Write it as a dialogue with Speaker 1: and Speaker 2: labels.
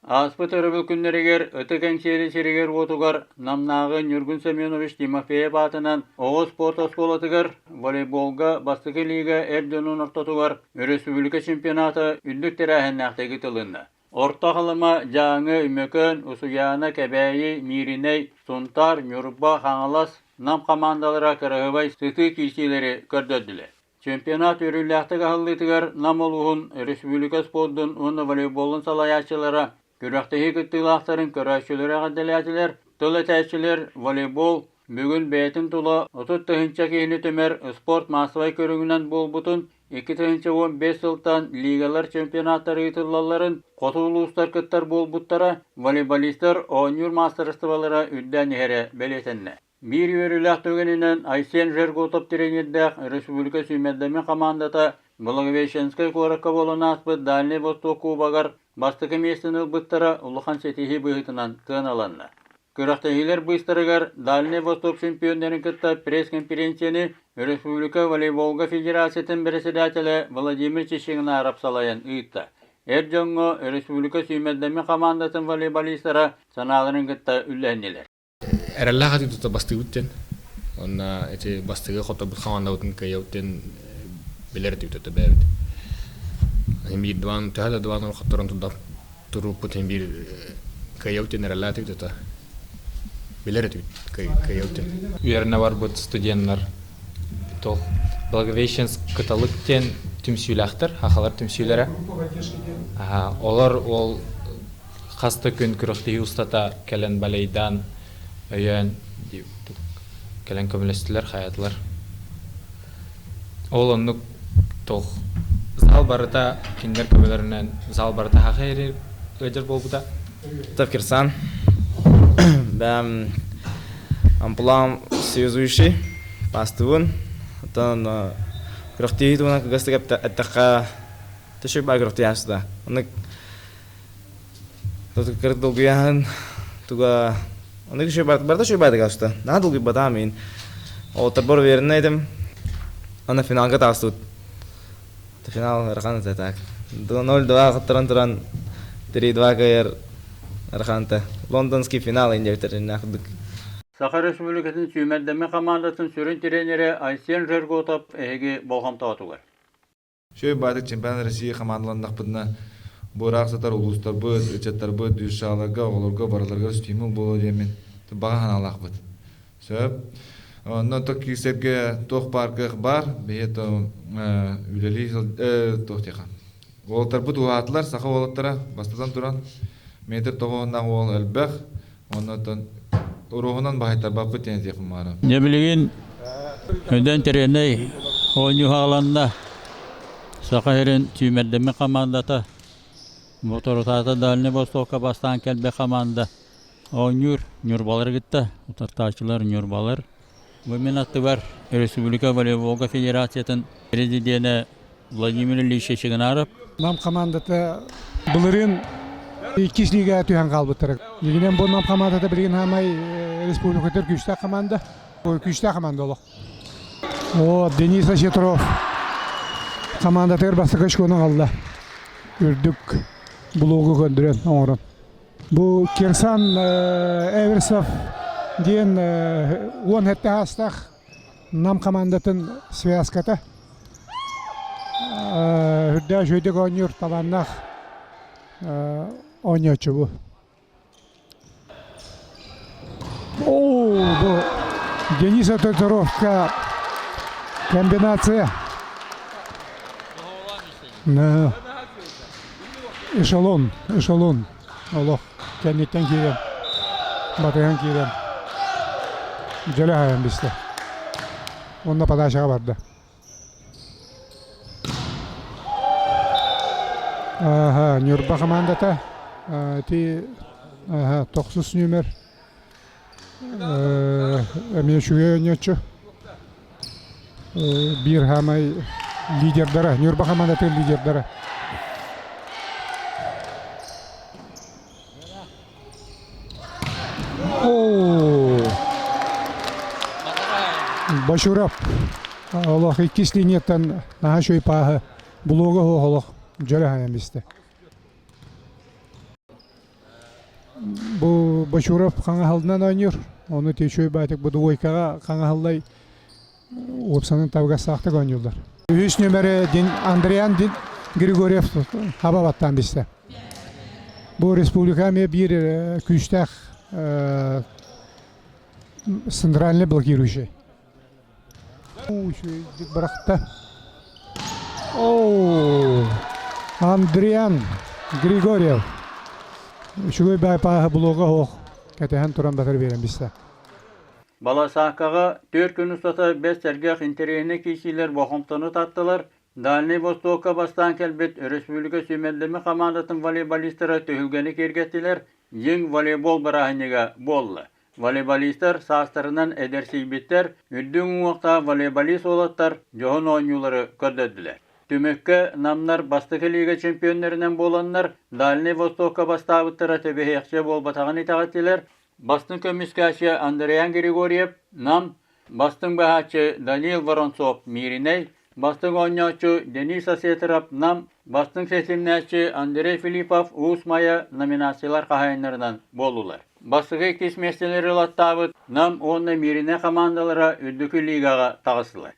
Speaker 1: Аспыт ырыбыл күннерегер, ыты кәңсері серегер отугар, намнағы Нюргун Семенович Тимофеев атынан Оғыз спорт осколатыгар, волейболга бастығы лига әрденун ортотугар, республика чемпионаты үндік тәрәхіннәқтегі тылынна. Орта қылыма жаңы үмекөн, усуяна кәбәйі, мириней, сунтар, Нюрба, хаңалас, нам командалара кырығыбай сыты килсилері көрдөдділі. Чемпионат өрілләқтігі ғылытығар нам олуғын республика спорттың оны волейболын салаячылара күрәқтігі күттілақтарын көрәшілері ғадделәтілер, тыл әтәшілер, волейбол, бүгін бәйтін тұла 30 тұхынча кейіні төмер спорт масывай көрігінен бол бұтын 2-15 жылдан лигалар чемпионаттары ұтылаларын қотулы ұстар күттар бол бұттара волейболистер оңыр мастырыстывалара үддән ехері бәлетінне. Bir yürüylük tügeninden Aysen Жерготоп тренердәк республика сүймәддәме командата Благовещенская коракка болын аспы Дальний Восток кубагар бастықы местіні бұттара Улыхан Сетихи бұғытынан кыналанна. Көрақтағилер бұстарыгар Дальний Восток чемпиондарын кытта пресс-конференцияны Республика волейболга федерациятын председателі Владимир Чешигіна арап салайын ұйтта. Жоңго республика сүймәддәме командатын волейболистара саналарын кытта үлләнелер.
Speaker 2: Эрэллах хати тута бастыгыттен. Онна эти бастыгы хота бут хаманда утын каяуттен билерди тута бэвит. Химби дуан тахада дуан хоторон туда туру путен бир каяуттен эрэллати тута билерди каяуттен.
Speaker 3: Уерна бар бут студентлар. Тол Благовещенск каталыктен түмсүйләхтер, хахалар түмсүйләре. Олар ол хаста күн күрәхти устата кәлен балайдан Öyen kelen kömülestiler, hayatlar. Oğlanlık toğ. Zal barıta, kinder kömülerinden zal barıta haqa eri öder bol buda?
Speaker 4: Тавкирсан. Ben амплам связующий, пастывын. Тон күрәхти туна гастыгап аттаqa төшөп бар күрәхти ясыда. Оны кырдылгыян туга Onu ki barda şey barda gasta. Daha dolgu badamin. O tabor verineydim. Ona finalga tastut. Final rakan zatak. 0-2 qatran 3-2 kayar rakanta. Londonski final indirterin nakdık.
Speaker 1: Saqa Respublikasının sүймәддәме командасының сөрін тренері Aysen Жерготоп әйге болғам тауатуғар.
Speaker 5: Şöyle barda çempiyon Россия командаларындaq бұдына Борaq сатар улустар бұд, үчеттар бұд, дүйшаларға, оларға, бараларға стимул болу демен. Бағахан алақ бұд. Сөп. Ондан тоқ кесерге тоқ парқық бар, бейет үлелі тоқ теқа. Олықтар бұд уатылар, сақа олықтара бастадан тұран. Метр тоғығынан ол әлбәқ. Ондан ұрығынан бағайттар бақ бұд тені теқім мары.
Speaker 1: Не білеген өнден тереней ойны ғаланда Saqa Her'in sүймәддәме командата Motorotata Dальний Востокка бастан келбе команда. Нюрбалар гитте. Утартачылар Нюрбалар. Бөмен атты бар. Республика волейболга федерациятын президенті Владимир Ильич Чечигин арып.
Speaker 6: Нам командата булырын иккис лига түйен қалбыттырық. Егінен бұл нам командата білген хамай республикатыр күшті команда. Ой, күшті команда олық. О, Денис Ашетров. Командатыр бастық өшкөні қалды. Үрдік. Блогу көндірен оңырын. Бұл Кирсан Эверсов ден 10 хетті астақ нам командатын связката. Үрді жөйдік ойныр таланнақ ойнычы бұл. Бұл Дениса Тодоровка комбинация. Эшелон. Олох. Кәнеттен кейден. Батыған кейден. Жөлі қайын бісті. Онда подачаға барды. Нюрба командата. Ти 9 нөмір. Әме шуге өнетші. Bir хамай лидердары. Нюрба командаты лидердары. Башурап. Аллах иккис линияттан наха шөй пағы. Блога олық. Жөлі хайын бісті. bu Башуров Қаңахалынан ойнyor. Onu teşöy batık bu Duvoykaga Қаңахаллай опсанын тавга сақтық ойнyorlar. Üç nömeri Andrian Grigoriev Hababatan bizde. Bu Respublika'ya bir küçük центральный блокирующий. Бıraktı. Andrian Grigoriev. Şugoy baypağı bloğa hoq. Ketehen turan batır veren bizde.
Speaker 1: Bala sahkaga 4 gün ustata 5 sergah interiyene kişiler boğumtonu tattılar. Dalni Vostok'a bastan kelbet Respublika Sümmelleme Komandatın voleybolistleri tühülgeni kergettiler. Ying voleybol bırahiniga bolla. Voleybolistler sahaslarından edersizbitler, üddüğün uaqta voleybolist olatlar, johun oyuncuları kördödüler. Tümökke namlar bastıkı liga çempiyonlarından bolanlar, Dalni Vostok'a bastabıttıra tebehiyakça bol batağın itaattiler. Bastın kömüskaşı Andrian Grigoriev, nam, bastın bahaçı Daniil Vorontsov Miriney, bastın oynaçı Denis Asetrap, nam, bastın seçimnäçi Andrei Filipov Uusmaya nominasiyalar kahayınlarından bolular. Bastıkı ikis meseleleri lattabıt, nam onunla Mirine komandalara üddükü ligaga tağısılar.